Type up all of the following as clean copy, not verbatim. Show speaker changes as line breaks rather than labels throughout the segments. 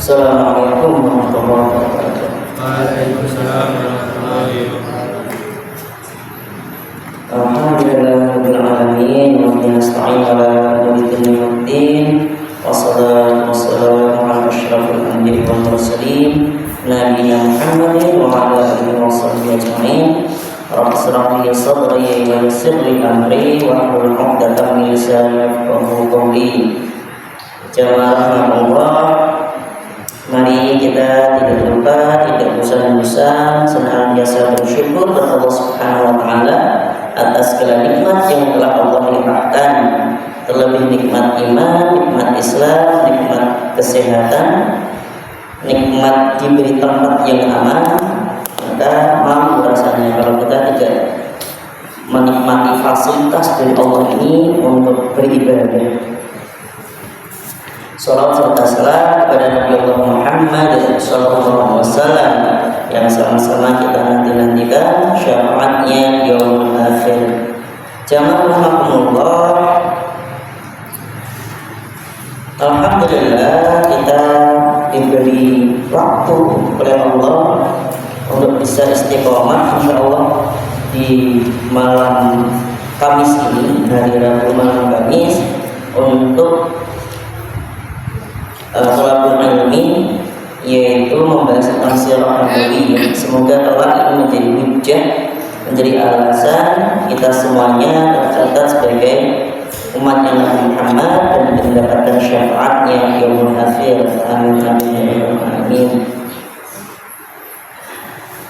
Assalamualaikum warahmatullahi wabarakatuh.
Waalaikumsalam warahmatullahi wabarakatuh.
Alhamdulillahirabbil alamin wa bihi nasta'in ala umuri dunya waddin. Wassalatu wassalamu ala asyrafil anbiya'i wal mursalin nabiyina Muhammadin wa ala alihi wa sahbihi ajma'in. Rabbi shrah li sadri wa yassir li amri wa hlul 'uqdatam min lisani yafqahu qawli. Jamaah Allah, mari kita tidak lupa, tidak bosan-bosan senantiasa bersyukur kepada Allah Subhanahu wa taala atas segala nikmat yang telah Allah limpahkan. Terlebih nikmat iman, nikmat Islam, nikmat kesehatan, nikmat diberi tempat yang aman. Maka malu rasanya kalau kita tidak menikmati fasilitas dari Allah ini untuk beribadah. Salawat serta salam kepada Nabi Allah Muhammad sallallahu alaihi wasallam yang sama-sama kita nanti-nantikan syafaatnya di yaumul akhir. Jamaah rahimakumullah, alhamdulillah kita diberi waktu oleh Allah untuk bisa istiqomah insyaallah di malam Kamis ini, hari Rabu malam Kamis, untuk Thalabul ilmi, yaitu membahas tentang sirah Nabi. Semoga kelak ini menjadi hujjah, menjadi alasan kita semuanya tercatat sebagai umat Nabi Muhammad dan mendapatkan syafaatnya di yaumul akhir. Amin amin amin.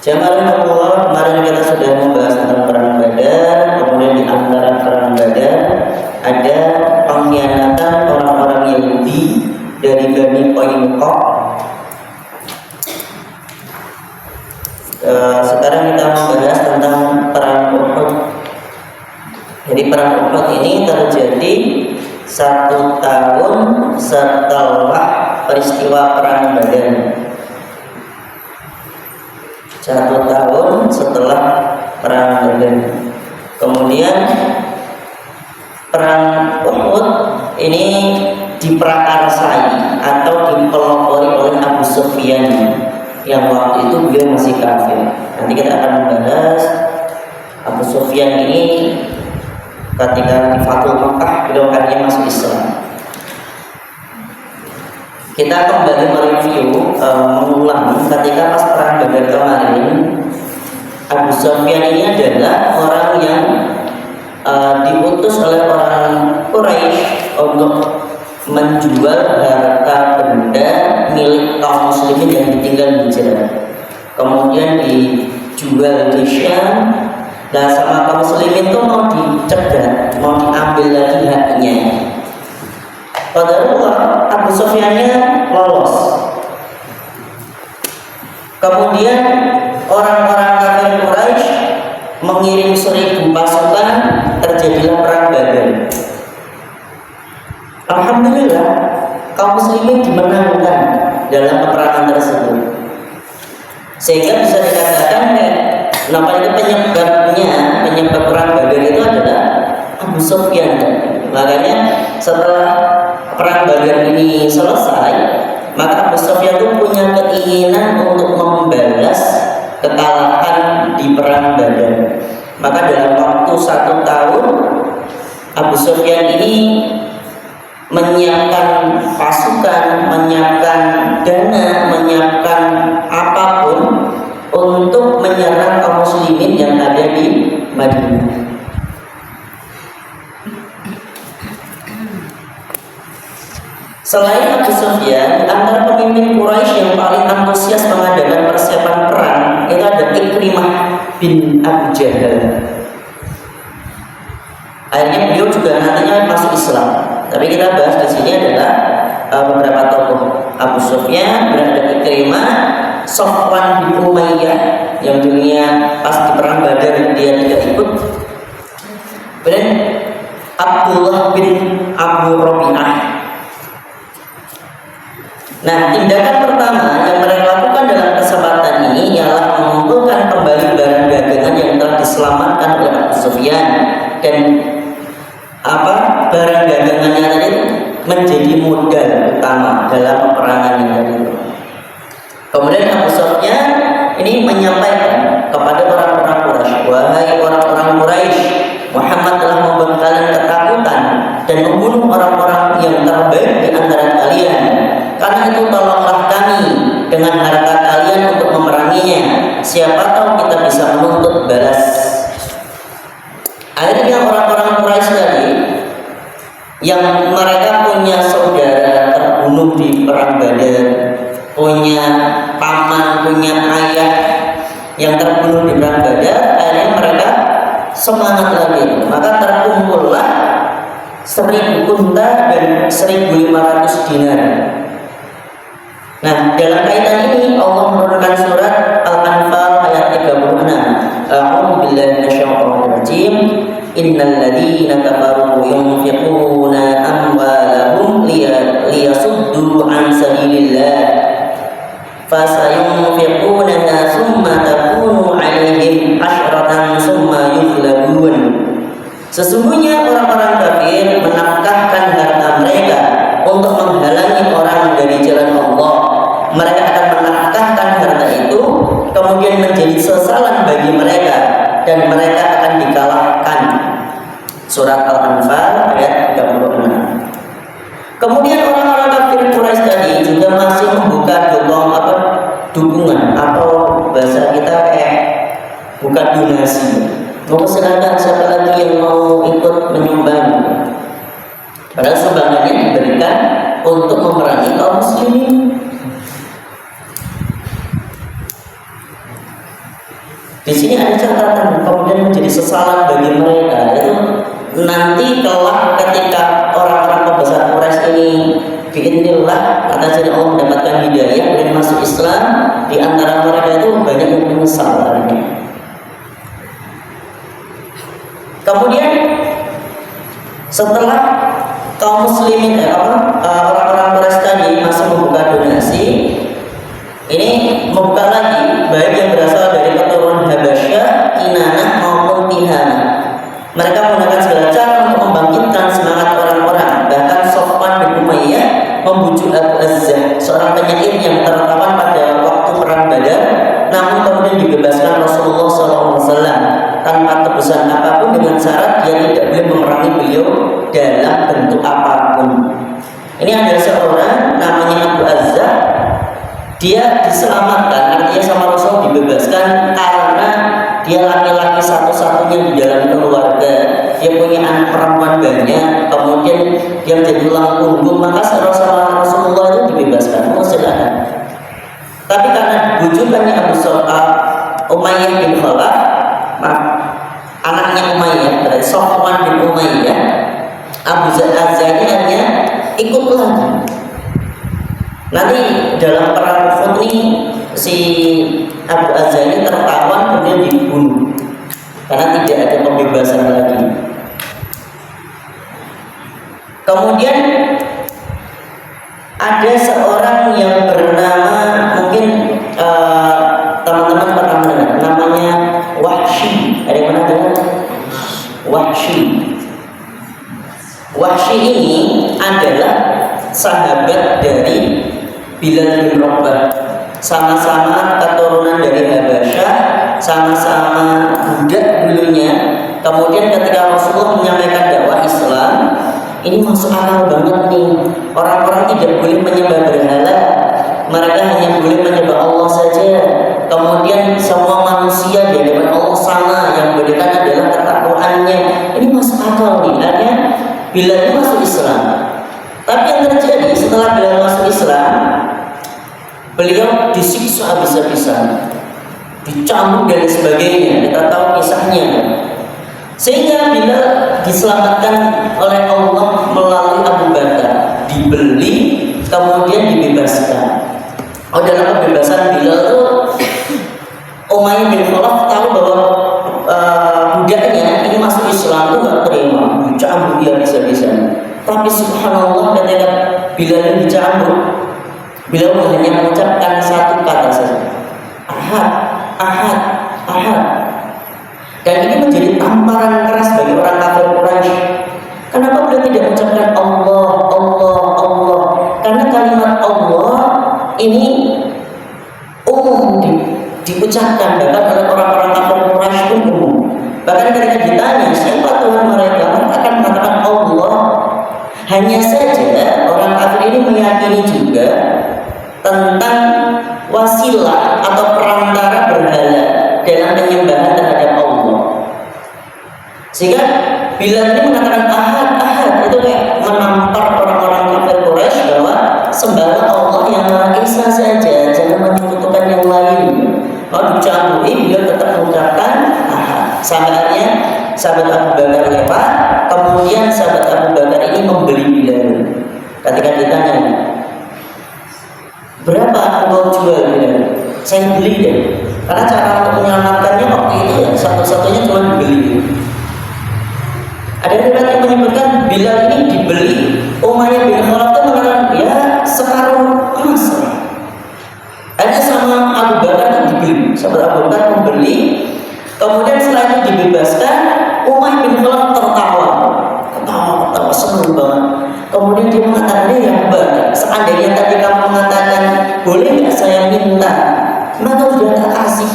Jamaah Allah, kemarin kita sudah membahas tentang perang Badar. Kemudian di antara perang Badar ada pengkhianatan orang-orang Yahudi dari Bani Qainuqa. Sekarang kita membahas tentang perang Uhud. Jadi perang Uhud ini terjadi 1 tahun setelah peristiwa perang Badar. 1 tahun setelah perang Badar. Kemudian perang Uhud ini diprakarsai atau dipelopori oleh Abu Sufyan yang waktu itu dia masih kafir. Nanti kita akan membahas Abu Sufyan ini ketika di Fathul Makkah beliau akhirnya masuk Islam. Kita kembali mereview, mengulang ketika pas perang Badar kemarin. Abu Sufyan ini adalah orang yang diutus oleh orang Quraisy untuk menjual harta benda milik kaum muslimin yang ditinggal hijrah, kemudian dijual di Syam. Nah, sama kaum muslimin itu mau dicegat, mau diambil lagi haknya. Qadarullah, Abu Sufyannya lolos. Kemudian orang-orang kafir Quraisy mengirim 1000 pasukan, terjadilah perang Badar. Alhamdulillah, kaum muslimin dimenangkan dalam peperangan tersebut. Sehingga bisa dikatakan kenapa itu penyebab perang Badar itu adalah Abu Sufyan. Makanya setelah perang Badar ini selesai, maka Abu Sufyan itu punya keinginan untuk membalas kekalahan di perang Badar. Maka dalam waktu 1 tahun Abu Sufyan ini menyiapkan pasukan, menyiapkan dana, menyiapkan apapun untuk menyerang kaum muslimin yang ada di Madinah. Selain Abu Sufyan, antara pemimpin Quraisy yang paling antusias mengadakan persiapan perang itu ada Ikrimah bin Abu Jahal. Akhirnya beliau juga nantinya masuk Islam. Tapi kita bahas di sini adalah beberapa tokoh. Abu Sufyan, berada Ikrimah, Safwan bin Umayyah yang dulunya pas di perang Badar dia tidak ikut. Kemudian Abdullah bin Abu Rabi'ah. Nah, tindakan pertama yang mereka lakukan dalam kesempatan ini ialah mengumpulkan kembali barang dagangan yang telah diselamatkan oleh Abu Sufyan, dan barang dagangannya tadi menjadi modal utama dalam peperangan ini. Kemudian Abu Sufyan ini menyampaikan kepada orang-orang Quraisy, wahai orang-orang Quraisy, Muhammad telah membangkitkan ketakutan dan membunuh orang-orang yang terbaik di antara kalian. Karena itu tolonglah kami dengan harta kalian untuk memeranginya. Siapa tahu kita bisa menuntut balas. Akhirnya orang-orang Quraisy tadi yang mereka punya saudara terbunuh di perang Badar, punya paman, punya ayah yang terbunuh di perang Badar, akhirnya mereka semangat lagi. Maka terkumpullah 1000 unta dan 1.500 dinar. Nah, dalam kaitan ini Allah menurunkan surat Al-Anfal ayat 36. A'udzu billahi minasyaitonir rajim. Innal ladzina kafaru yunfiquna amwalahum liyasuddu an sabilillah. Fasayunfiqunaha tsumma takunu 'alaihim hasratan tsumma yughlabun. Sesungguhnya orang-orang kafir menafkahkan harta mereka untuk menghalangi orang dari jalan Allah. Mereka akan menafkahkan harta itu, kemudian menjadi sesalan bagi mereka, dan mereka akan dikalahkan. Surat Al-Anfal ayat 36. Kemudian orang-orang kafir Quraisy tadi juga masih membuka dukungan atau bahasa kita kayak buka donasi. Mau silakan siapa lagi yang mau ikut menyumbang. Padahal sumbangannya diberikan untuk memerangi kaum muslimin. Di sini ada catatan, kemudian menjadi sesalan bagi mereka, yaitu nanti kelak ketika orang-orang pembesar Quraisy ini biidznillah atas izin Allah mendapatkan hidayah dan masuk Islam, di antara mereka itu banyak yang menyesal. Kemudian setelah kaum muslimin orang-orang Quraisy tadi masih membuka donasi, ini membuka lagi baik yang berasal dari keturunan Habasyah, Kinanah maupun Tihanah. Mereka menggunakan segala cara untuk membangkitkan semangat orang-orang. Bahkan Sofwan bin Umayyah membujuk Abu Azzah, seorang penyair yang tertawan pada waktu perang Badar, namun kemudian dibebaskan Rasulullah SAW tanpa tebusan apapun dengan syarat dia tidak boleh memerangi beliau dalam bentuk apapun. Ini ada seorang namanya Abu Azzah. Dia diselamatkan, artinya sama Rasul dibebaskan karena dia laki-laki satu-satunya di dalam keluarga. Dia punya anak perempuan banyak, kemudian dia menjadi tulang punggung, maka Rasulullah itu dibebaskan. Silakan. Tapi karena bujukannya Abu Umayyah bin Khalaf, anaknya Umayyah, dari Sofwan bin Umayyah, Abu Azzah ini hanya ikut lagi. Nanti dalam perang Uhud ini si Abu Azzah ini tertawan kemudian dibunuh karena tidak ada pembebasan lagi. Kemudian ada seorang yang bernama, mungkin teman-teman pernah mendengar, namanya Wahsy. Ada yang pernah dengar? Wahsy. Wahsy ini adalah sahabat dari Bilal bin Rabah, sama-sama keturunan dari Habasyah, sama-sama budak dulunya. Kemudian ketika Rasulullah menyampaikan dakwah Islam, ini masuk akal banget nih. Orang-orang tidak boleh menyembah berhala, mereka hanya boleh menyembah Allah saja. Kemudian semua manusia di hadapan Allah sama, yang membedakan adalah ketakwaannya. Ini masuk akal nih. Akhirnya Bilal itu masuk Islam. Tapi yang terjadi setelah Bilal masuk Islam, beliau disiksa habis-habisan, dicambuk dan sebagainya. Kita tahu kisahnya. Sehingga Bilal diselamatkan oleh Allah melalui Abu Bakar, dibeli kemudian dibebaskan. Dalam pembebasan Bilal itu Umayyah bin Khalaf tahu bahwa budaknya ini masuk Islam itu nggak terima, dicambuk dia habis-habisan. Tapi subhanallah ketika Bilal ini dicambuk, Bilal hanya mengucapkan satu kata saja, Ahad, Ahad, Ahad. Dan ini menjadi tamparan keras bagi orang kafir Quraisy. Kenapa beliau tidak mengucapkan Allah, Allah, Allah? Karena kalimat Allah ini diucapkan bahkan oleh orang-orang kafir Quraisy pun umum. Bahkan ketika ditanya siapa Tuhan mereka akan mengatakan Allah. Hanya saja orang kafir ini meyakini juga tentang wasilah atau perantara berhala dalam penyembahan terhadap Allah. Sehingga bila ini mengatakan ahad itu kayak menampar orang-orang kafir Quraisy bahwa sembahlah Allah yang Maha Esa saja, jangan menyekutukan yang lain. Kalau dicampuri beliau tetap mengucapkan ahad. Sahabatnya sahabat Abu Bakar lewat, kemudian sahabat Abu Bakar ini membeli Bilal. Ketika ditanya, berapa engkau jual Bilal? Saya beli deh. Karena cara untuk menyelamatkannya waktu itu ya satu-satunya cuma dibeli. Ada riwayat yang menyebutkan Bilal ini dibeli, Umayyah bin Khalaf itu mengatakan ya sekarung emas. Hanya sama Abu Bakar itu dibeli, sahabat Abu Bakar membeli. Kemudian setelah itu dibebaskan, Umayyah bin Khalaf tertawa senang banget. Kemudian dia mengatakan ya Bakar, seandainya tadi kamu mengatakan boleh nggak saya minta, maka sudah tak kasih.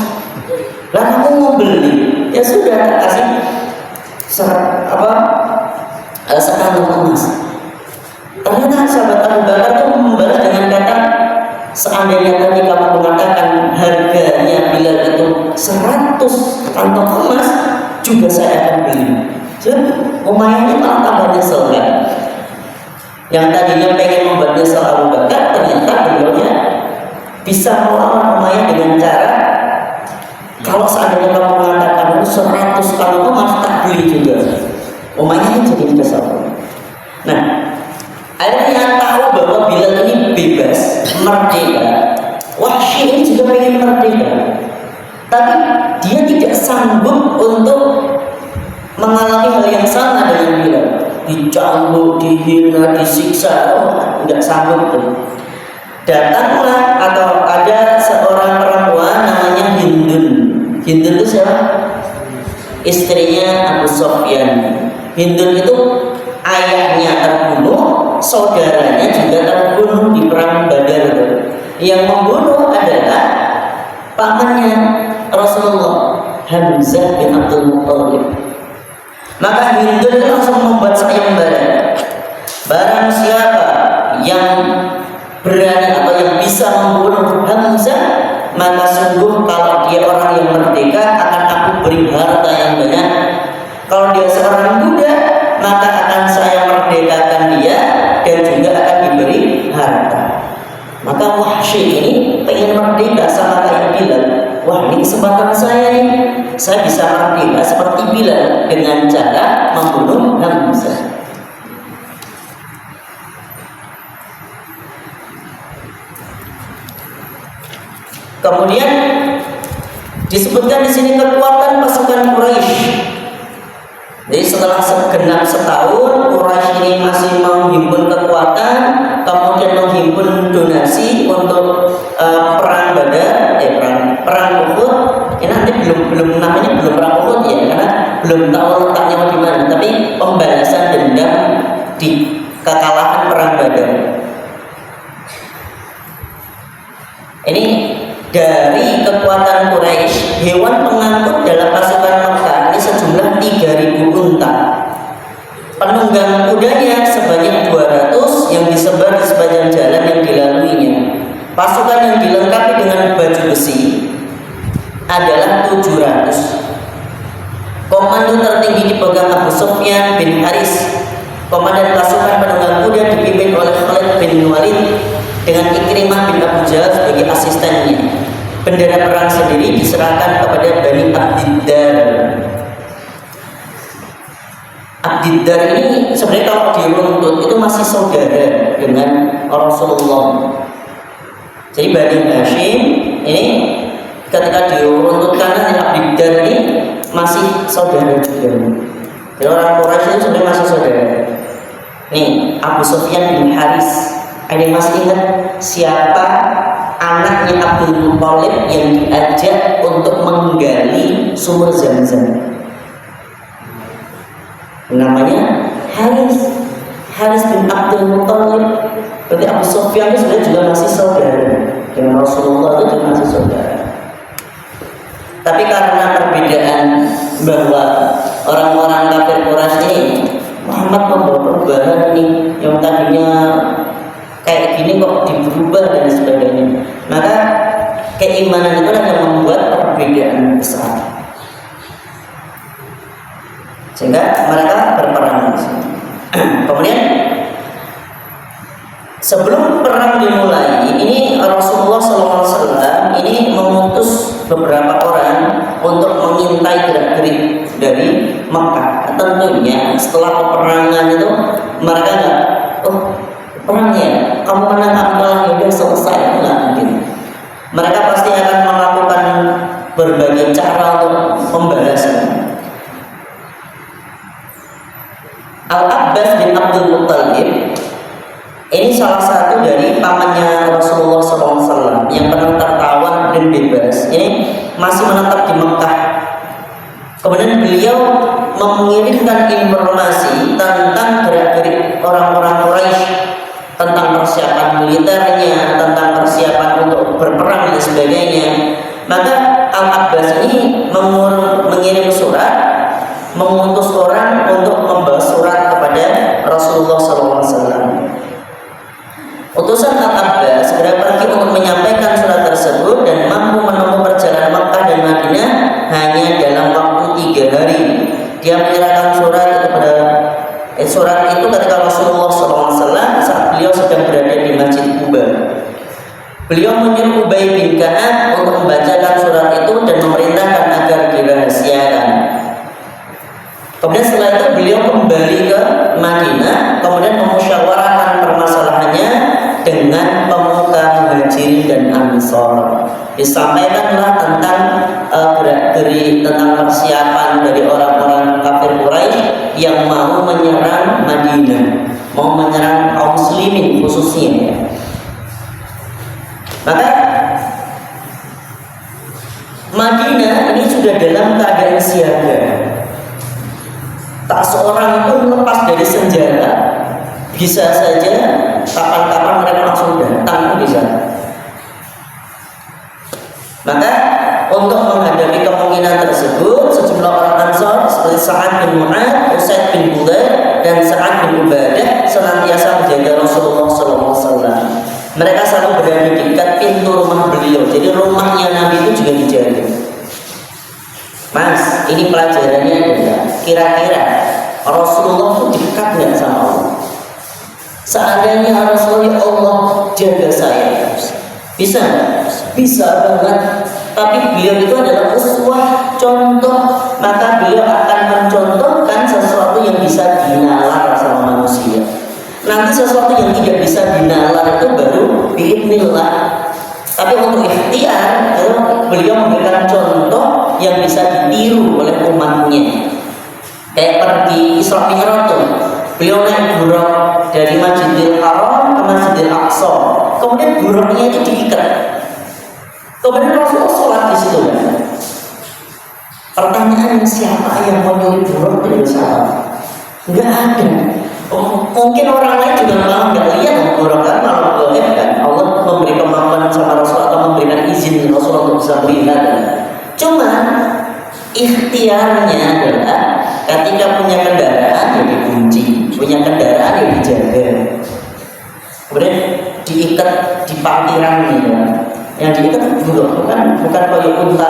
Lah kamu mau beli, ya sudah tak kasih. Sekarang emas. Ternyata sahabat Abu Bakar itu membalas dengan kata, seandainya tadi kamu mengatakan harganya Bilal itu 100 kantong emas, juga saya akan beli. Jadi Umayyah ini malah tambah nyesel kan? Yang tadinya pengen membuat nyesel Abu Bakar, ternyata beliaunya bisa melawan Umayyah dengan cara, kalau seandainya kamu mengatakan 100 kantong emas, tak beli juga. Umayyah jadi nyesel. Nah, akhirnya tahu bahwa Bilal ini bebas, merdeka. Wahsy ini juga pengen merdeka, tapi dia tidak sanggup untuk mengalami hal yang sama dengan Bilal. Dicambuk, dihina, disiksa, tidak sanggup tuh. Datanglah atau ada seorang perempuan namanya Hindun. Hindun itu siapa? Istrinya Abu Sufyan. Hindun itu ayahnya terbunuh, saudaranya juga terbunuh di perang Badar. Yang membunuh adalah pamannya Rasulullah, Hamzah bin Abdul Muttalib. Maka Hindun itu langsung membuat sayembara. Barang siapa yang berani atau yang bisa membunuh Hamzah, maka sungguh kalau dia orang yang merdeka akan aku beri harta yang banyak. Kalau dia seorang budak, maka akan saya merdekakan dia dan juga akan diberi harta. Maka Wahsy ini pengen merdeka sama kayak Bilal. Wah, ini kesempatan saya nih. Saya bisa merdeka seperti Bilal dengan cara membunuh Hamzah. Kemudian disebutkan di sini kekuatan pasukan Quraisy. Jadi setelah segenap setahun Quraisy ini masih menghimpun kekuatan, kemudian menghimpun donasi untuk perang Badar, perang Uhud. Ini nanti belum namanya belum perang Uhud ya, karena belum tahu letaknya di mana. Tapi pembalasan dendam di kekalahan perang Badar. Ini dari kekuatan Quraisy, hewan pengangkut dalam pasukan Mekah ini sejumlah 3.000 unta. Penunggang kudanya sebanyak 200 yang disebar di sepanjang jalan yang dilaluinya. Pasukan yang dilengkapi dengan baju besi adalah 700. Komando tertinggi dipegang Abu Sufyan bin Haris. Komandan pasukan penunggang kuda dipimpin oleh Khalid bin Walid dengan Ikrimah bin Abu Jahal sebagai asistennya. Bendera perang sendiri diserahkan kepada Bani Abdiddar. Abdiddar ini sebenarnya kalau diruntut itu masih saudara dengan Rasulullah. Jadi Bani Hashim ini ketika diruntutkan Abdiddar ini masih saudara juga. Jadi orang Quraisy itu sebenarnya masih saudara. Nih Abu Sufyan bin Haris. Ada masih ingat siapa anaknya Abdul Muttalib yang diajak untuk menggali sumur Zam-Zam? Namanya Haris bin Abdul Muttalib. Berarti Abu Sufyan itu sebenarnya juga masih saudara dengan Rasulullah, itu juga masih saudara. bahwa orang-orang kafir Quraisy ini Muhammad membawa perubahan ini yang tadinya kayak gini kok diberubah dan sebagainya. Maka keimanan itu yang membuat perbedaan besar, sehingga mereka berperang di sini. Kemudian sebelum perang dimulai, ini Rasulullah SAW ini mengutus beberapa orang untuk mengintai gerak-gerik dari Makkah. Tentunya setelah peperangan itu mereka nggak, perang ya, kamu menang kalah ya udah selesai, nggak mungkin. Mereka pasti akan melakukan berbagai cara untuk membalasnya. Al-Abbas bin Abdul Muttalib ini salah satu dari pamannya Rasulullah SAW yang pernah tertawan dan bebas. Ini masih menetap di Mekah. Kemudian beliau mengirimkan informasi tentang gerak-gerik orang-orang Quraisy, tentang persiapan militernya, tentang persiapan untuk berperang dan sebagainya. Maka Al-Abbas ini mengirim surat, mengutus orang untuk membawa surat kepada Rasulullah SAW. Utusan Al-Abbas segera pergi untuk menyampaikan surat tersebut dan mampu menempuh perjalanan Makkah dan Madinah hanya dalam waktu 3 hari. Dia menyerahkan surat itu ketika Rasulullah SAW saat beliau sedang berada di Masjid Quba. Beliau menyuruh Ubay bin Ka'ab untuk membacakan surat itu dan memerintahkan agar dirahasiakan. Kemudian setelah itu beliau kembali ke Madinah, kemudian memusyawarahkan permasalahannya dengan pemuka Muhajirin dan Ansor. Disampaikanlah tentang gerak-gerik, tentang persiapan dari orang-orang kafir Quraisy yang mau menyerang Madinah, mau menyerang kaum muslimin khususnya. Maka Madinah ini sudah dalam keadaan siaga. Tak seorang pun lepas dari senjata. Bisa saja kapan-kapan mereka langsung datang bisa. Maka untuk menghadapi kemungkinan tersebut, sejumlah orang Ansor seperti Sa'ad bin Mu'ad, Usaid bin Hudair, dan Sa'ad bin Ubadah senantiasa menjaga Rasulullah SAW. Mereka selalu berada di dekat pintu rumah beliau. Jadi rumahnya Nabi itu juga dijaga. Mas, ini pelajarannya adalah kira-kira Rasulullah itu dekat nggak sama Allah? Seandainya Rasulullah Allah jaga saya, bisa? Bisa banget. Tapi beliau itu adalah uswah, contoh. Maka beliau akan mencontohkan sesuatu yang bisa dinalar sama manusia. Nanti sesuatu yang tidak bisa dinalar itu baru biidznillah. Tapi untuk ikhtiar, beliau memberikan contoh yang bisa ditiru oleh umatnya. Kayak pergi Isra Mi'raj, beliau naik buruk dari Masjidil Haram ke Masjidil Aqsa. Kemudian buruknya itu diikat. Kemudian Rasulullah sholat di situ. Pertanyaan, siapa yang mau nyuri buruk dari sana? Enggak ada. Mungkin orang lain juga malah nggak lihat buruk kan, malah boleh kan. Allah memberi kemampuan sama Rasul atau memberikan izin Rasul untuk bisa melihat. Cuma ikhtiarnya adalah ketika punya kendaraan ya dikunci, punya kendaraan ya dijaga. Kemudian diikat di parkiran gitu. Yang diikat buruk bukan kayu unta.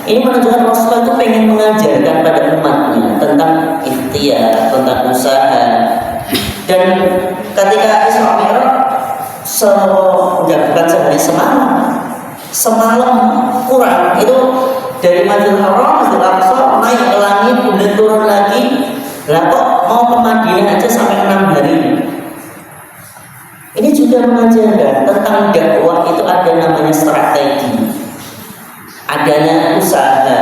Ini menunjukkan Rasulullah itu pengen mengajarkan pada umatnya tentang ikhtiar, tentang usaha. Dan ketika Isra Mi'raj bukan sehari semalam kurang itu dari Masjidil Haram, Masjidil Aqsa naik ke langit kemudian turun lagi. Lah kok mau ke Madinah aja sampai 6 hari. Ini juga mengajarkan tentang dakwah itu ada namanya strategi, adanya usaha,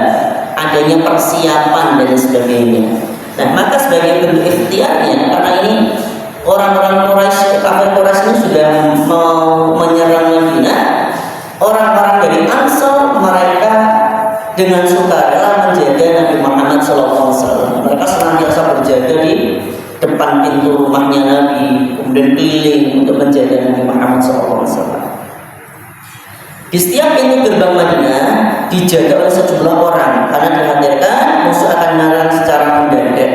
adanya persiapan dan sebagainya. Nah, maka sebagai bentuk ikhtiarnya, karena ini orang-orang Quraisy, kafir Quraisy ini sudah mau menyerang Madinah, orang-orang dari Ansor mereka dengan sukarela menjaga Nabi Muhammad SAW. Mereka senantiasa berjaga di depan pintu rumahnya Nabi, kemudian keliling untuk menjaga Nabi Muhammad SAW. Di setiap pintu gerbang Madinah dijaga oleh sejumlah orang karena dikhawatirkan musuh menyerang secara mendadak.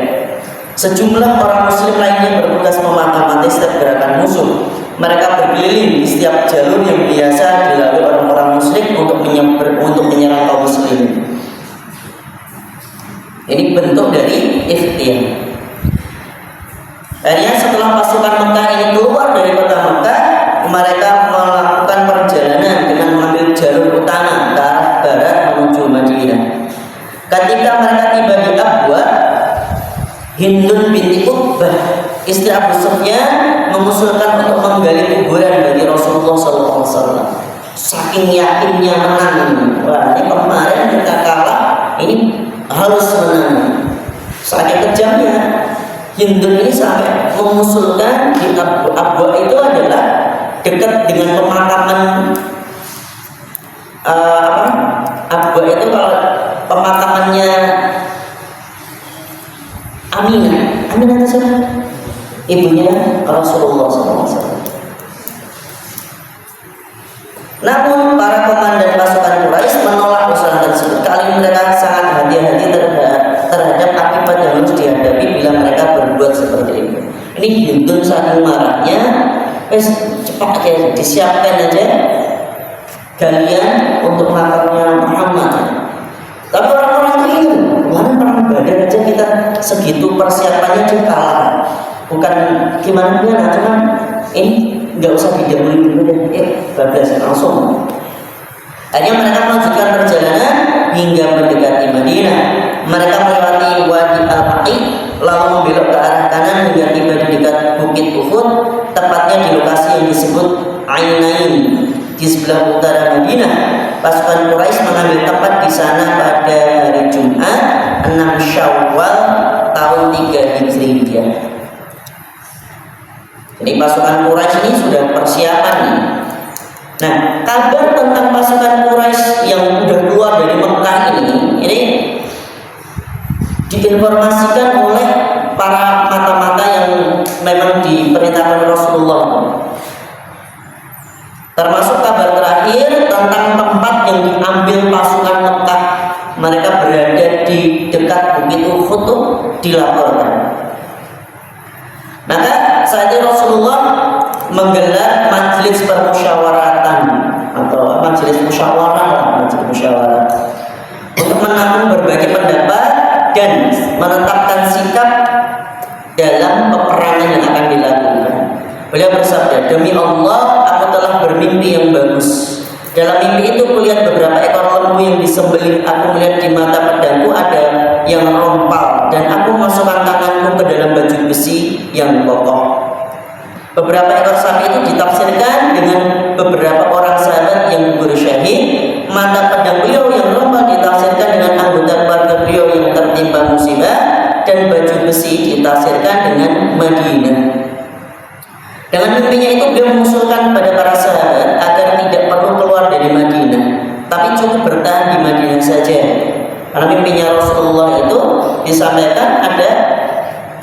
Sejumlah orang muslim lainnya bertugas memata-matai setiap gerakan musuh. Mereka berkeliling di setiap jalur yang biasa dilalui orang-orang musyrik untuk menyerang kaum muslimin. Ini bentuk dari ikhtiar. Akhirnya setelah pasukan Mekah ini keluar dari kota Mekah, mereka melakukan perjalanan dengan mengambil jalur utama ke arah barat menuju Madinah. Ketika mereka tiba di Abwa, Hindun binti Utbah, istri Abu Sufyan, mengusulkan untuk menggali kuburan bagi Rasulullah SAW. Saking yakinnya menang. Wah, ini kemarin kita kalah, ini harus menang. Saking kejamnya, Hindun ini sampai mengusulkan di Abwa itu adalah dekat dengan pemakaman Abwa itu kalau pemakamannya Aminah itu siapa? Ibunya Rasulullah SAW. Namun para komandan pasukan Quraisy menolak usulan tersebut. Kali mereka sangat hati-hati terhadap akibat yang harus dihadapi bila mereka berbuat seperti itu. Ini Hindun saking marahnya, cepat aja disiapkan aja galian untuk makamnya Muhammad. Tapi orang-orang itu ingin kemarin perang Badar aja kita segitu persiapannya aja kalah. Bukan gimana, cuman ini nggak usah didahului dulu deh, bablas langsung. Akhirnya mereka melanjutkan perjalanan hingga mendekati Madinah. Mereka melewati Wadi Al-Aqi, lalu membelok ke arah kanan hingga tiba di dekat Bukit Uhud, tepatnya di lokasi yang disebut Ainain di sebelah utara Madinah. Pasukan Quraisy mengambil tempat di sana pada hari Jumat 6 Syawal tahun 3 Hijriah. Jadi pasukan Quraisy ini sudah persiapan nih. Nah, kabar tentang pasukan Quraisy yang sudah keluar dari Mekah ini diinformasikan oleh para mata-mata yang memang diperintahkan Rasulullah. Termasuk kabar terakhir tentang tempat yang diambil pasukan Mekah, mereka berada di dekat Bukit Uhud itu dilaporkan. Maka saat itu Rasulullah menggelar majelis permusyawaratan atau majelis musyawarah untuk menampung berbagai pendapat dan menetapkan sikap dalam peperangan yang akan dilakukan. Beliau bersabda, demi Allah, aku telah bermimpi yang bagus. Dalam mimpi itu kulihat beberapa ekor lembu yang disembelih. Aku melihat di mata pedangku ada yang rompal, dan aku masukkan tanganku ke dalam baju besi yang kokoh. Beberapa ekor sapi itu ditafsirkan dengan beberapa orang sahabat yang gugur syahid. Mata pedang beliau yang rompal ditafsirkan dengan anggota keluarga beliau yang tertimpa musibah, dan baju besi ditafsirkan dengan Madinah. Dengan mimpinya itu beliau mengusulkan pada para sahabat agar tidak perlu keluar dari Madinah, tapi cukup bertahan di Madinah saja. Karena mimpinya Rasulullah itu disampaikan ada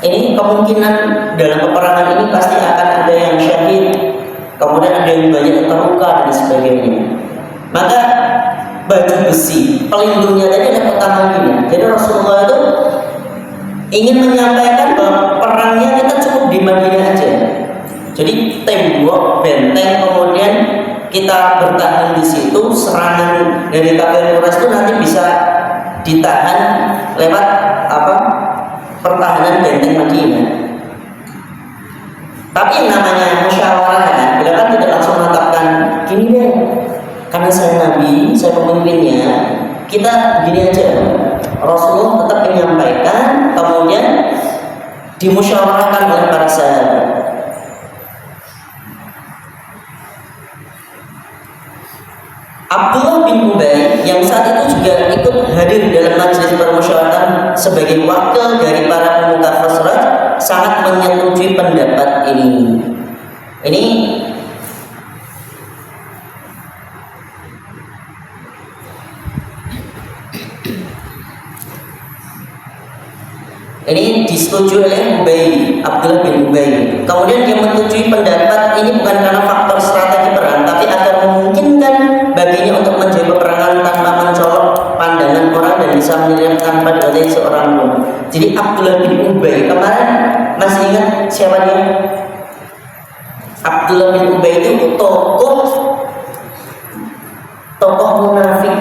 ini kemungkinan dalam peperangan ini pasti akan ada yang syahid, kemudian ada yang banyak terluka dan sebagainya. Maka baju besi pelindungnya tadi ada kota Madinah. Jadi Rasulullah itu ingin menyampaikan bahwa perangnya kita cukup di Madinah aja. Jadi tembok benteng, kemudian kita bertahan di situ, serangan dari kafir Quraisy itu nanti bisa ditahan lewat pertahanan benteng Madinah. Tapi yang namanya musyawarah, beliau kan tidak langsung menetapkan gini deh, karena saya nabi, saya pemimpinnya, kita gini aja. Rasulullah tetap menyampaikan, kemudian dimusyawarahkan oleh para sahabat. Abdullah bin Ubay yang saat itu juga ikut hadir dalam majelis permusyawaratan sebagai wakil dari para pemuka Khazraj sangat menyetujui pendapat ini. Ini disetujui oleh Abdullah bin Ubay. Kemudian dia menyetujui pendapat ini bukan karena faktor strategi perang, tapi agar memungkinkan baginya untuk menjadi peperangan tanpa mencolok pandangan orang dan bisa menilai tanpa dibantai seorang pun. Jadi Abdullah bin Ubay kemarin masih ingat siapa dia? Abdullah bin Ubay itu tokoh munafik.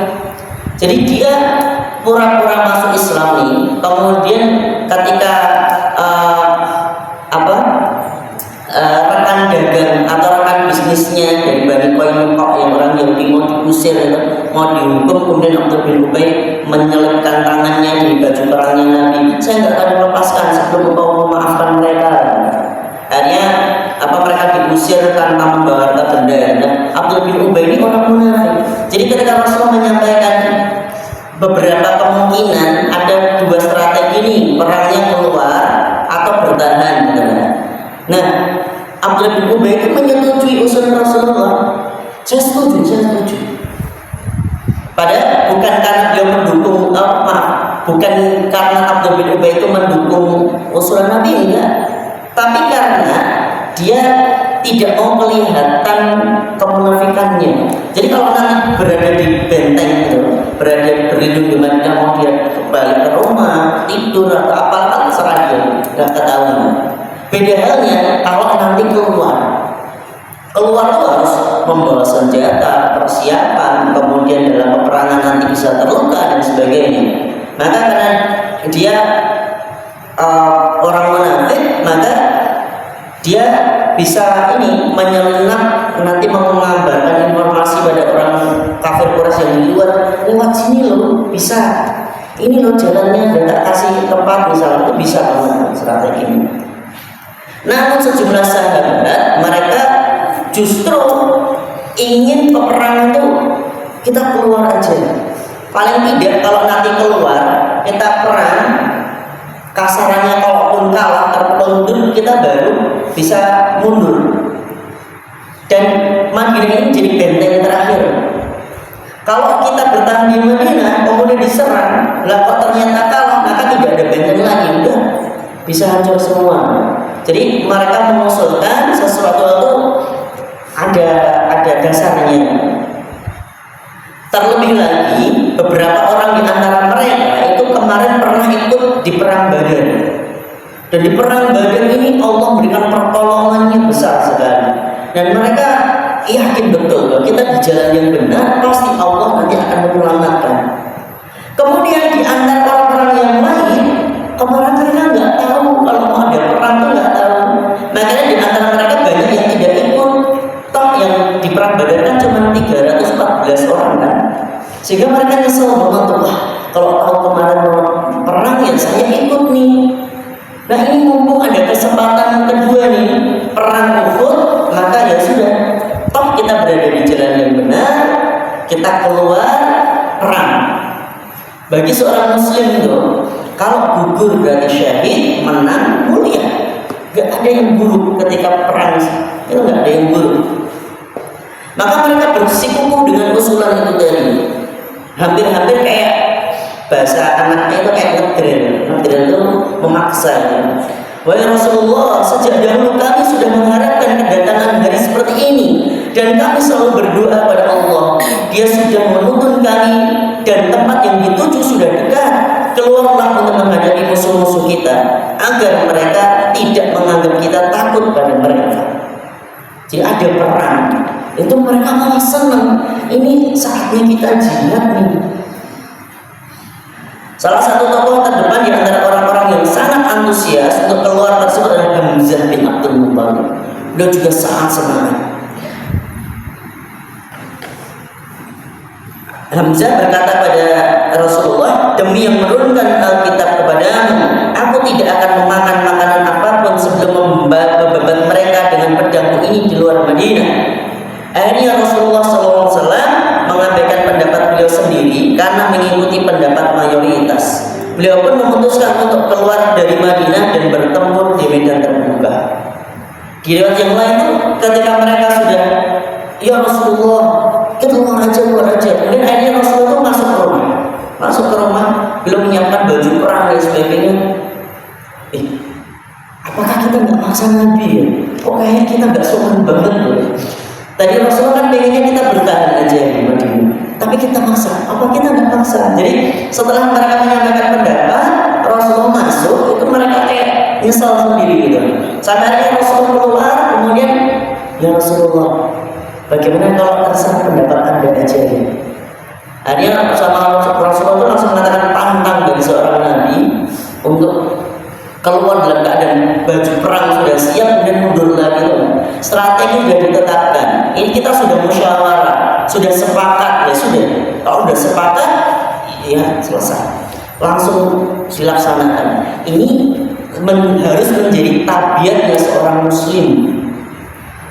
Jadi dia pura-pura masuk Islam nih, kemudian ketika rekan dagang atau rekan bisnisnya dari Bani Qainuqa yang orang Yahudi mau diusir itu, mau dihukum, kemudian Abdullah bin Ubay menyelipkan tangannya di baju perangnya Nabi. Saya nggak akan melepaskan sebelum engkau memaafkan mereka. Akhirnya mereka diusir tanpa membawa harta benda. Nah, Abdullah bin Ubay ini orang munafik. Jadi ketika Rasulullah menyampaikan beberapa kemungkinan, ada dua strategi nih, perangnya keluar atau bertahan. Nah, Abdullah bin Ubay itu menyetujui usulan Rasulullah. Saya setuju. Padahal bukan karena dia mendukung, bukan karena Abdullah bin Ubay itu mendukung usulan Nabi, enggak. Tapi karena dia tidak mau kelihatan kemunafikannya. Jadi kalau nanti berada di benteng itu, berada berlindung di Madinah, mau dia balik ke rumah, tidur atau apa, terserah dia, nggak ketahuan. Beda halnya kalau nanti keluar itu harus membawa senjata, persiapan, kemudian dalam peperangan nanti bisa terluka dan sebagainya. Maka karena dia orang munafik, maka dia bisa menyelinap, nanti mengabarkan informasi pada orang kafir Quraisy yang di luar, lewat sini loh, bisa, ini loh jalannya, dan tak kasih tempat misalnya, itu bisa banget strategi ini. Namun sejumlah sahabat mereka justru ingin peperangan itu kita keluar aja. Paling tidak kalau nanti keluar kita perang, kasarannya kalaupun kalah terpendur, kita baru bisa mundur. Dan Madinah ini jadi benteng terakhir. Kalau kita bertahan di Madinah kemudian diserang, lah kok ternyata kalah, maka tidak ada benteng lagi, udah bisa hancur semua. Jadi mereka mengusulkan sesuatu itu ada dasarnya. Terlebih lagi beberapa orang di antara mereka itu kemarin pernah ikut di perang Badar. Dan di perang Badar ini Allah berikan pertolongannya besar sekali. Dan mereka yakin betul bahwa kita di jalan yang benar, pasti Allah nanti akan menyelamatkan. Kemudian di antara orang-orang yang lain, kemarin mereka nggak tahu kalau mau ada perang tuh nggak tahu. Makanya di antara mereka banyak yang tidak ikut. Toh yang di perang Badar kan cuma 314 orang kan. Sehingga mereka nyesel banget tuh, wah kalau tahu kemarin mau perang ya saya ikut nih. Nah ini mumpung ada kesempatan kedua nih, perang Uhud, maka ya sudah, toh kita berada di jalan yang benar, kita keluar perang. Bagi seorang muslim itu, kalau gugur berarti syahid, menang mulia. Gak ada yang buruk ketika perang, itu gak ada yang buruk. Maka mereka bersikukuh dengan usulan itu tadi. Hampir-hampir kayak bahasa anaknya itu kayak ngedrill itu memaksa. Wahai Rasulullah, sejak dahulu kami sudah mengharapkan kedatangan hari seperti ini, dan kami selalu berdoa pada Allah. Dia sudah menuntun kami dan tempat yang dituju sudah dekat. Keluarlah untuk menghadapi musuh-musuh kita, agar mereka tidak menganggap kita takut pada mereka. Jadi ada perang, itu mereka malah senang. Ini saatnya kita jihad nih. Salah satu tokoh terdepan di antara orang-orang yang sangat antusias untuk keluar tersebut adalah Hamzah bin Abdul Muthalib. Beliau juga sangat semangat. Hamzah berkata pada Rasulullah, demi yang menurunkan Alkitab kepadamu, aku tidak akan memakan makanan apapun sebelum membebat mereka dengan pedangku ini di luar Madinah. Akhirnya Rasulullah SAW mengabaikan pendapat beliau sendiri karena mengikuti pendapat mayoritas. Beliau pun memutuskan untuk keluar dari Madinah dan bertempur di medan terbuka. Di riwayat yang lain itu ketika mereka sudah, ya Rasulullah, kita keluar aja. Kemudian akhirnya Rasulullah itu masuk ke rumah, belum menyiapkan baju perang dan sebagainya. Apakah kita nggak maksa Nabi ya? Kok kayaknya kita nggak sopan banget loh. Tadi Rasulullah kan pengennya kita bertahan aja di Madinah, tapi Tapi kita maksa, apa kita nggak maksa? Jadi setelah mereka menyampaikan pendapat, Rasulullah masuk, itu mereka kayak nyesal sendiri gitu. Sampai akhirnya Rasulullah keluar, kemudian ya Rasulullah, bagaimana kalau terserah pendapat Anda aja ya? Akhirnya sama Rasulullah itu langsung mengatakan pantang dari seorang nabi untuk keluar dalam keadaan baju perang sudah siap dan mundur lagi. Strategi sudah ditetapkan. Ini kita sudah musyawarah, sudah sepakat, ya sudah. Kalau sudah sepakat, ya selesai. Langsung dilaksanakan. Ini harus menjadi tabiatnya seorang muslim.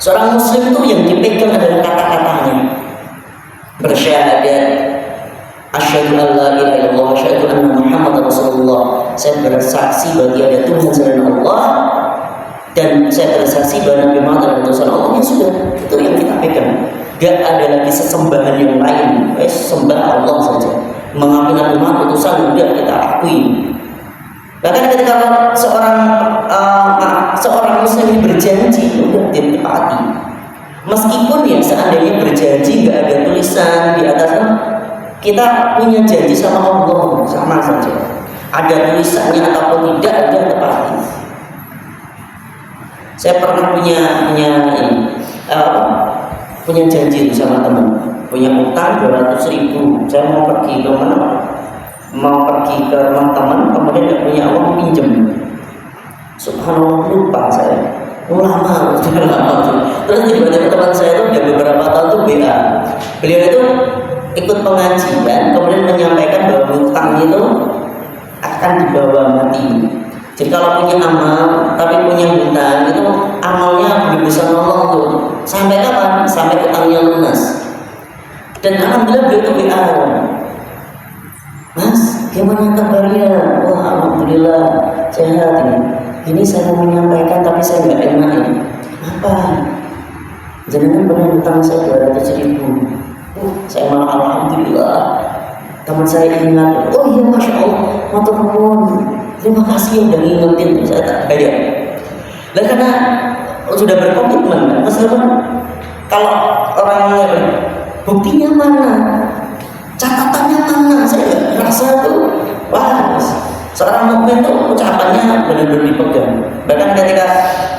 Seorang muslim itu yang dipegang adalah kata-katanya. Bersyahadat, asyhadu an la ilaha illallah wa asyhadu anna Muhammadar Rasulullah. Saya bersaksi bagi ada Tuhan selain Allah dan saya bersaksi bahwa Nabi Muhammad adalah utusan Allah. Ya sudah, itu yang kita pegang. Gak ada lagi sesembahan yang lain. Sembah Allah saja. Mengakui Nabi Muhammad utusan sudah kita akui. Bahkan ketika seorang muslim berjanji sudah ditepati. Meskipun ya seandainya berjanji nggak ada tulisan di atasnya, kita punya janji sama Allah sama saja. Ada tulisannya ataupun tidak, ada tepati. Saya pernah punya janji sama teman, punya utang 200.000. Saya mau pergi ke mana? Mau pergi ke rumah teman, kemudian nggak punya uang, pinjam. Subhanallah, lupa saya. Lama. Terus tiba-tiba teman saya itu udah beberapa tahun tuh BA. Beliau itu ikut pengajian, kemudian menyampaikan bahwa hutang itu akan dibawa mati. Jadi kalau punya amal, tapi punya hutang itu amalnya belum bisa nolong tuh. Sampai kapan? Sampai hutangnya lunas. Dan alhamdulillah beliau itu BA. Mas, gimana kabarnya? Wah, alhamdulillah sehat ini. Ini saya mau menyampaikan tapi saya nggak enak ini. Apa? Jangan pernah hutang saya 200.000. Saya malah alhamdulillah. Teman saya ingat. Oh iya, masya Allah, matur nuwun. Terima kasih udah ngingetin. Saya tak bayar. Dan karena sudah berkomitmen, meskipun kalau orangnya buktinya mana, catatannya mana, saya rasa tuh wah. Seorang mukmin itu ucapannya benar-benar dipegang. Bahkan ketika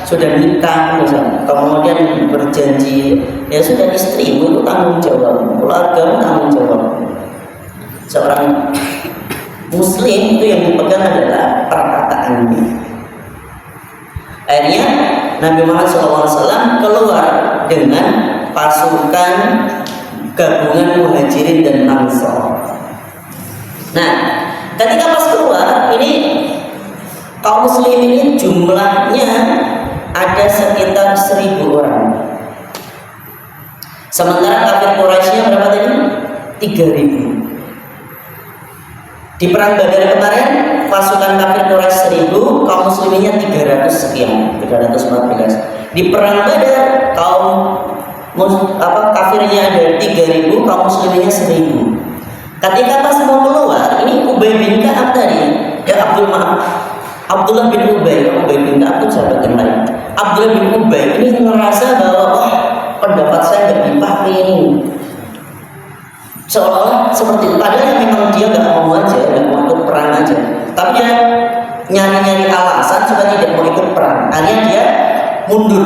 sudah nikah misalnya, kemudian berjanji, ya sudah istrimu itu tanggung jawab, keluargamu tanggung jawab. Seorang muslim itu yang dipegang adalah perkataannya. Akhirnya Nabi Muhammad SAW keluar dengan pasukan gabungan Muhajirin dan Ansar. Nah, ketika pas keluar, ini kaum muslim ini jumlahnya ada sekitar 1.000 orang. Sementara kafir Quraisynya berapa tadi? 3.000. Di perang Badar kemarin, pasukan kafir Quraisy 1.000, kaum musliminnya 300 sekian, 314. Di perang Badar, kafirnya ada 3.000, kaum musliminnya 1.000. Ketika pas mau keluar, ini Ubay bin Ka'ab tadi, ya Abdullah bin Ubay bin Ka'ab itu sahabat yang lain. Abdullah bin Ubay ini merasa bahwa pendapat saya nggak dipakai ini, seolah-olah seperti itu. Padahal memang dia nggak mau aja, nggak mau ikut perang aja. Tapi dia nyari-nyari alasan supaya tidak mau ikut perang. Akhirnya dia mundur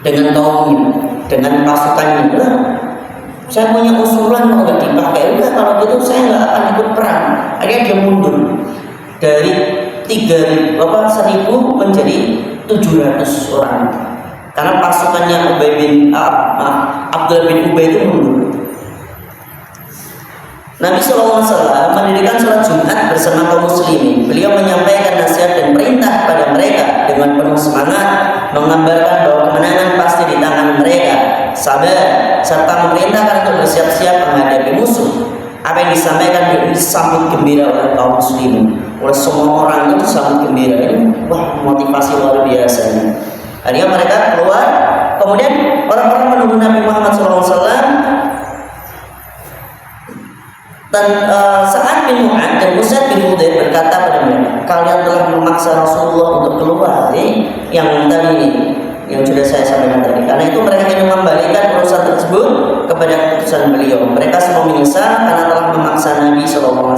dengan kaumnya, dengan pasukannya. Saya punya usulan mau nggak dipakai, udah kalau gitu saya nggak akan ikut perang. Akhirnya dia mundur dari 1.000 menjadi 700 orang karena pasukannya Abdullah bin Ubay itu mundur. Nabi SAW mendirikan sholat Jumat bersama kaum muslimin. Beliau menyampaikan nasihat dan perintah pada mereka dengan penuh semangat, mengabarkan bahwa kemenangan pasti di tangan mereka, sabar, serta memerintahkan untuk bersiap-siap menghadapi musuh. Apa yang disampaikan disambut gembira oleh kaum muslimin, oleh semua orang itu disambut gembira. Ini wah, motivasi luar biasa ini. Akhirnya mereka keluar, kemudian orang-orang menunggu Nabi Muhammad SAW. Dan Sa'ad bin Mu'adz dan Usaid bin Hudayr berkata pada mereka, kalian telah memaksa Rasulullah untuk keluar. Yang tadi yang sudah saya sampaikan tadi. Karena itu mereka ingin membalikan urusan tersebut kepada keputusan beliau. Mereka semua menyesal karena telah memaksa Nabi SAW.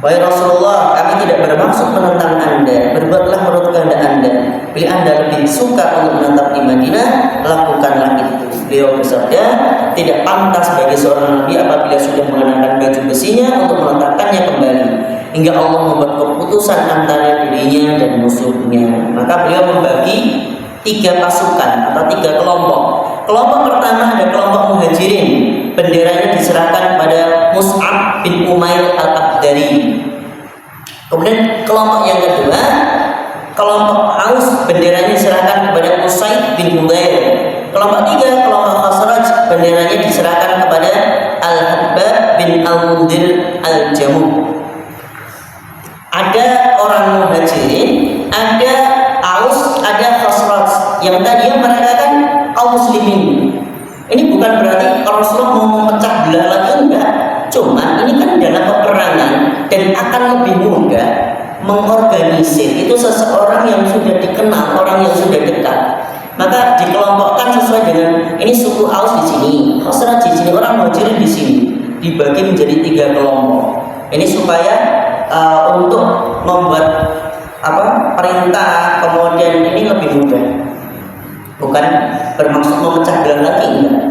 Wahai Rasulullah, kami tidak bermaksud menentang Anda. Berbuatlah menurut kehendak Anda. Bila Anda lebih suka untuk menetap di Madinah, lakukanlah itu. Beliau bersabda, tidak pantas bagi seorang Nabi apabila sudah mengenakan baju besinya untuk meletakkannya kembali hingga Allah membuat keputusan antara dirinya dan musuhnya. Maka beliau membagi 3 pasukan atau 3 kelompok. Kelompok pertama ada kelompok Muhajirin. Benderanya diserahkan kepada Mus'ab bin Umair al-Abdari. Kemudian kelompok yang kedua, kelompok Aus, benderanya diserahkan kepada Usaid bin Hudayr. Kelompok 3, kelompok Khazraj, benderanya diserahkan kepada Al-Habbab bin Al-Mundhir al-Jamuh. Ada orang Muhajirin, ada Aus, ada Khazraj. Yang tadinya mereka kan kaum muslimin. Ini bukan berarti Rasulullah mau memecah belah lagi, enggak. Cuma ini kan dalam peperangan dan akan lebih mudah mengorganisir itu seseorang yang sudah dikenal, orang yang sudah dekat. Maka dikelompokkan sesuai dengan ini suku Aus di sini, Khazraj di sini, orang Muhajirin di sini, dibagi menjadi 3 kelompok. Ini supaya untuk membuat perintah kemudian ini lebih mudah. Bukan bermaksud memecah belah lagi, enggak.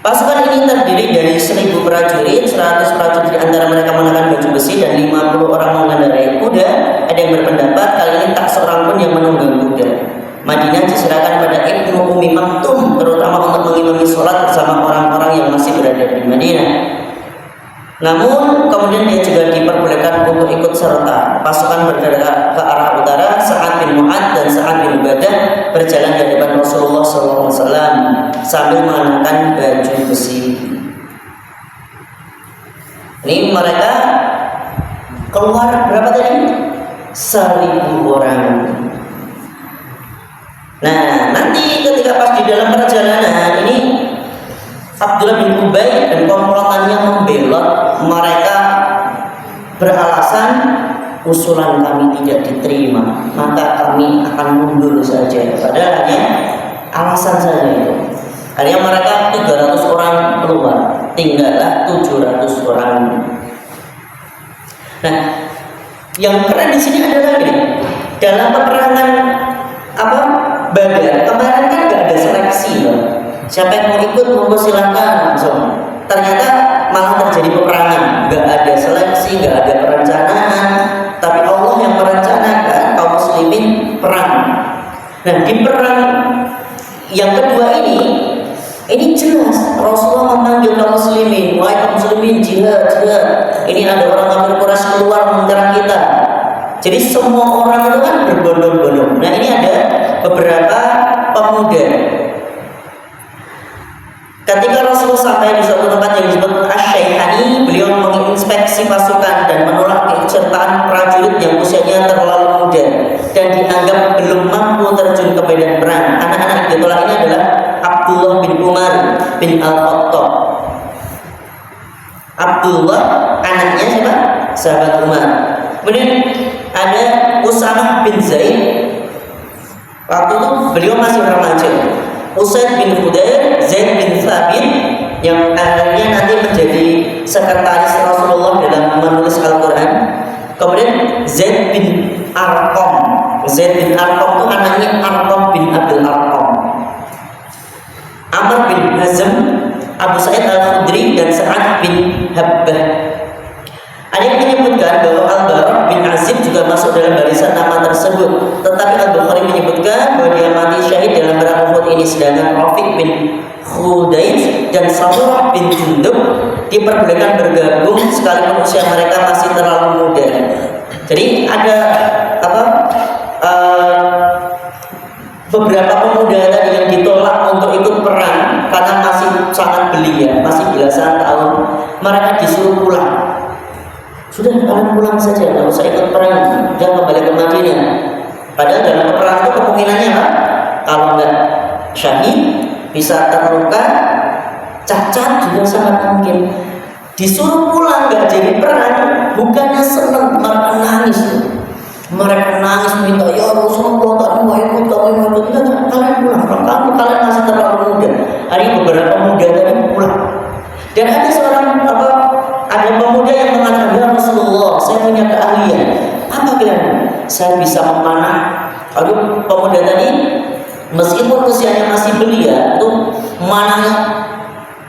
Pasukan ini terdiri dari 1000 prajurit, 100 prajurit antara mereka mengenakan baju besi dan 50 orang mengendarai kuda. Ada yang berpendapat kali ini tak seorang pun yang menunggang kuda. Madinah diserahkan pada Ibnu Ummi Maktum terutama untuk mengimami sholat bersama orang-orang yang masih berada di Madinah. Namun kemudian dia juga diperbolehkan untuk ikut serta. Pasukan bergerak ke arah utara. Sa'ad bin Mu'adz dan Sa'ad bin Ubadah berjalan di depan Rasulullah SAW sambil mengenakan baju besi. Ini mereka keluar berapa tadi? 1000 orang. Nah, nanti ketika pas di dalam perjalanan ini Abdullah bin Ubay dan komplotannya membelot. Mereka beralasan usulan kami tidak diterima, maka kami akan mundur saja. Padahal hanya alasan saja itu. Akhirnya mereka 300 orang keluar, tinggallah 700 orang. Nah, yang keren di sini adalah ini. Dalam peperangan Badar kemarin kan nggak ada seleksi, loh. Siapa yang mau ikut mempersilahkan langsung. Ternyata malah terjadi peperangan, nggak ada seleksi, nggak ada perencanaan, tapi Allah yang merencanakan kaum muslimin perang. Nah, di perang yang kedua ini jelas Rasulullah memanggil kaum muslimin, wahai kaum muslimin, jihad. Ini ada orang kafir Quraisy keluar menyerang kita. Jadi semua orang itu kan berbondong-bondong. Nah, ini ada beberapa pemuda. Ketika Rasulullah sampai di suatu tempat yang disebut Asy-Syaihani, beliau menginspeksi pasukan dan menolak keikutsertaan prajurit yang usianya terlalu muda dan dianggap belum mampu terjun ke medan perang. Anak-anak yang ditolak ini adalah Abdullah bin Umar bin Al-Khattab. Abdullah anaknya siapa? Sahabat Umar. Kemudian ada Usamah bin Zaid. Waktu itu beliau masih remaja. Usaid bin Hudayr, Zaid bin Thabit yang akhirnya nanti menjadi sekretaris Rasulullah dalam menulis Al-Quran. Kemudian Zaid bin Arqam. Zaid bin Arqam itu anaknya Arqam bin Abdul Arqam. Amr bin Hazm, Abu Sa'id Al-Khudri dan Sa'ad bin Habbah. Ada yang menyebutkan bahwa Al-Bara bin Azib juga masuk dalam barisan nama tersebut. Tetapi Al-Bukhari menyebutkan bahwa dia mati syahid dalam perang Uhud ini. Sedangkan Rafiq bin Khudayj dan Samurah bin Jundub diperbolehkan bergabung sekalipun usia mereka masih terlalu muda. Jadi ada beberapa pemuda tadi yang ditolak untuk ikut perang karena masih sangat belia, masih belasan tahun. Mereka disuruh pulang. Sudah, kalian pulang saja, tidak usah ikut perang, jangan kembali ke Madinah. Padahal dalam perang itu kemungkinannya apa? Kalau nggak syahid, bisa terluka, cacat juga sangat mungkin. Disuruh pulang nggak jadi perang, bukannya senang, malah nangis. Mereka nangis minta, ya Rasulullah, kami mau ikut. Kalian pulang, kalian masih terlalu muda. Hari beberapa muda tadi pulang. Dan ada seorang ada pemuda yang mengatakan, ya Rasulullah, saya punya keahlian. Apa kalian? Saya bisa memanah. Lalu pemuda tadi, meskipun usianya masih belia, itu manah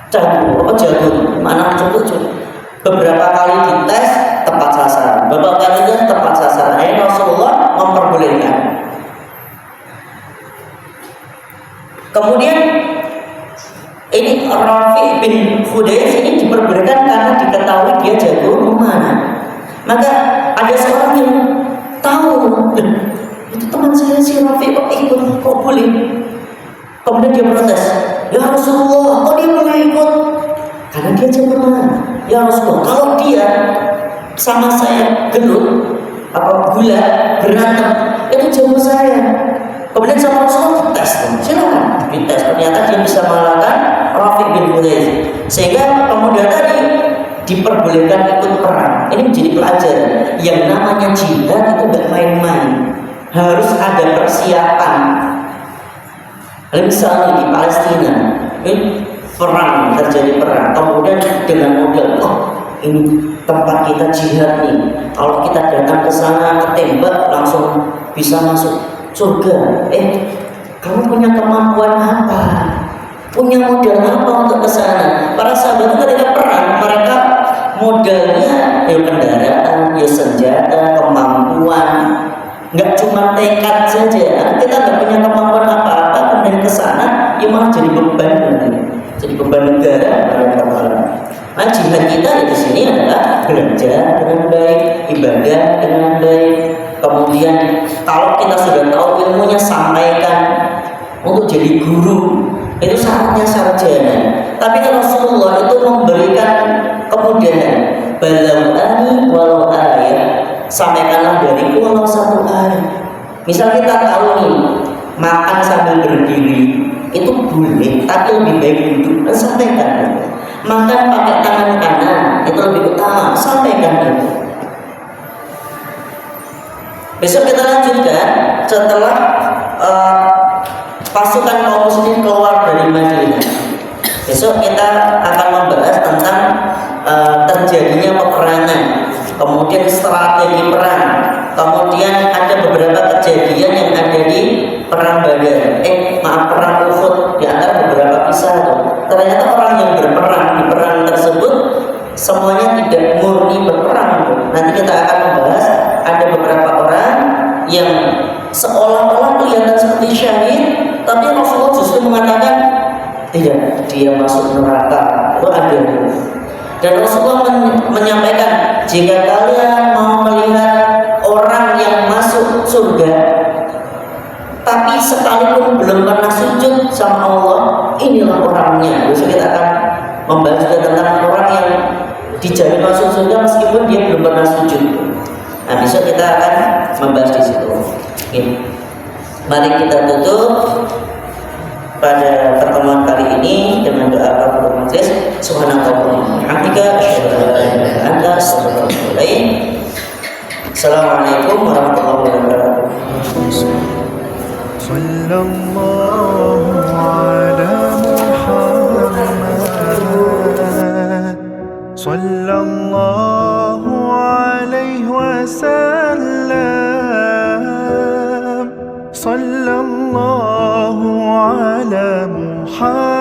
jagung, manah cukup. Beberapa kali dites tepat sasaran, beberapa kali dites tepat sasaran. Rasulullah memperbolehkan. Kemudian ini Rafi bin Khudais ini diperbolehkan karena diketahui dia jago memanah. Maka ada seorang yang tahu, itu teman saya si Rafi kok ikut, kok boleh? Kemudian dia protes, ya Rasulullah, kok dia boleh ikut? Karena dia jago memanah. Ya Rasulullah, kalau dia sama saya gelut, gula, berantem, itu jago saya. Kemudian sama Rasulullah dites, silakan dites. Ternyata dia bisa mengalahkan Rafi bin Khudais, sehingga pemuda tadi diperbolehkan ikut perang. Ini menjadi pelajaran. Yang namanya jihad itu gak main-main, harus ada persiapan. Misalnya di Palestina, perang, terjadi perang, kemudian dengan modal, ini tempat kita jihad nih, kalau kita datang ke sana ketembak langsung bisa masuk surga. Kamu punya kemampuan apa? Punya modal apa untuk ke sana? Para sahabat itu ketika perang, mereka modalnya kendaraan, senjata, kemampuan. Nggak cuma tekad saja. Kita nggak punya kemampuan apa-apa, kemudian ke sana, ya malah jadi beban. Jadi beban negara. Nah, jihad kita di sini adalah belajar dengan baik, ibadah dengan baik. Kemudian kalau kita sudah tahu ilmunya, sampaikan. Untuk jadi guru itu syaratnya sarjana. Tapi Rasulullah itu memberikan kemudahan. Balawani walau ayat, sampaikanlah dariku walau satu ayat. Misal kita tahu nih, makan sambil berdiri itu boleh, tapi lebih baik duduk, dan sampaikan. Makan pakai tangan kanan itu lebih utama, sampaikan itu. Besok kita lanjutkan setelah pasukan kaum muslimin keluar dari Madinah. Besok kita akan membahas tentang terjadinya peperangan, kemudian strategi perang, kemudian ada beberapa kejadian yang ada di perang Badar, perang Uhud, di antara beberapa kisah itu. Ternyata orang yang berperang di perang tersebut semuanya tidak murni berperang. Nanti kita akan membahas ada beberapa orang yang seolah-olah kelihatan seperti syahid, tapi Rasulullah justru mengatakan tidak, dia masuk neraka. Itu ada. Dan Rasulullah menyampaikan, jika kalian mau melihat orang yang masuk surga tapi sekalipun belum pernah sujud sama Allah, inilah orangnya. Besok kita akan membahas juga tentang orang yang dijamin masuk surga meskipun dia belum pernah sujud. Nah, besok kita akan membahas di situ. Oke. Mari kita tutup pada pertemuan kali ini dengan doa kafaratul majlis. Subhanakallahumma wa bihamdika asyhadu an la ilaha illa anta astaghfiruka wa atubu ilaik. Assalamualaikum warahmatullahi wabarakatuh.
Sallallahu ala Muhammad, sallallahu alaihi wasallam, sallallahu ala Muhammad.